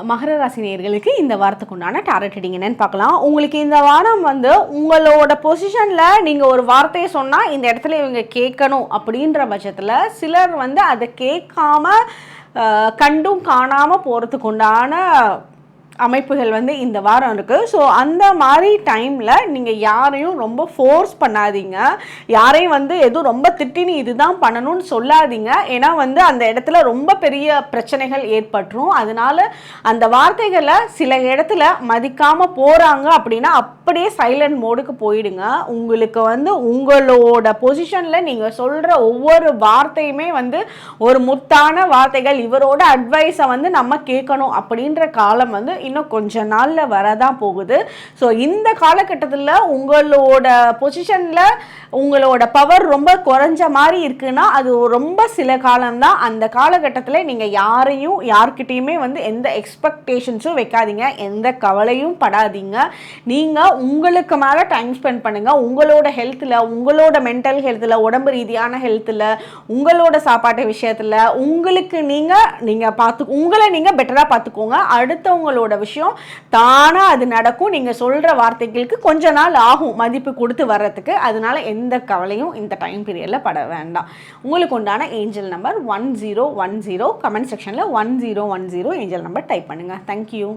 மகர ராசி நேயர்களுக்கு இந்த வாரத்துக்கு உண்டான டாரட் ரீடிங் என்னன்னு பார்க்கலாம். உங்களுக்கு இந்த வாரம் வந்து உங்களோட பொசிஷனில் நீங்கள் ஒரு வார்த்தையை சொன்னால் இந்த இடத்துல இவங்க கேட்கணும் அப்படின்ற பட்சத்தில் சிலர் வந்து அதை கேட்காம கண்டும் காணாமல் போகிறதுக்கு உண்டான அமைப்புகள் வந்து இந்த வாரம் இருக்குது. ஸோ அந்த மாதிரி டைமில் நீங்கள் யாரையும் ரொம்ப ஃபோர்ஸ் பண்ணாதீங்க, யாரையும் வந்து எதுவும் ரொம்ப திட்டினு இதுதான் பண்ணணும்னு சொல்லாதீங்க. ஏன்னா வந்து அந்த இடத்துல ரொம்ப பெரிய பிரச்சனைகள் ஏற்பட்டுரும். அதனால அந்த வார்த்தைகளை சில இடத்துல மதிக்காமல் போகிறாங்க அப்படின்னா அப்படியே சைலண்ட் மோடுக்கு போயிடுங்க. உங்களுக்கு வந்து உங்களோட பொசிஷனில் நீங்கள் சொல்கிற ஒவ்வொரு வார்த்தையுமே வந்து ஒரு முத்தான வார்த்தைகள், இவரோட அட்வைஸை வந்து நம்ம கேட்கணும் அப்படின்ற காலம் வந்து இன்னும் கொஞ்ச நாளில் வரதான் போகுது. ஸோ இந்த காலகட்டத்தில் உங்களோட பொசிஷனில் உங்களோட பவர் ரொம்ப குறைஞ்ச மாதிரி இருக்குன்னா அது ரொம்ப சில காலம்தான். அந்த காலகட்டத்தில் நீங்கள் யார்கிட்டையுமே வந்து எந்த எக்ஸ்பெக்டேஷன்ஸும் வைக்காதீங்க, எந்த கவலையும் படாதீங்க. நீங்கள் உங்களுக்கு மேலே டைம் ஸ்பெண்ட் பண்ணுங்கள். உங்களோட ஹெல்த்தில், உங்களோட மென்டல் ஹெல்த்தில், உடம்பு ரீதியான ஹெல்த்தில், உங்களோட சாப்பாட்டு விஷயத்தில் உங்களுக்கு உங்களை நீங்கள் பெட்டராக பார்த்துக்கோங்க. அடுத்தவங்களோட விஷயம் தானாக அது நடக்கும். நீங்கள் சொல்கிற வார்த்தைகளுக்கு கொஞ்ச நாள் ஆகும் மதிப்பு கொடுத்து வர்றதுக்கு. அதனால எந்த கவலையும் இந்த டைம் பீரியடில் பட வேண்டாம். உங்களுக்கு உண்டான ஏஞ்சல் நம்பர் 1010. கமெண்ட் செக்ஷனில் 1010 ஏஞ்சல் நம்பர் டைப் பண்ணுங்கள். தேங்க்யூ.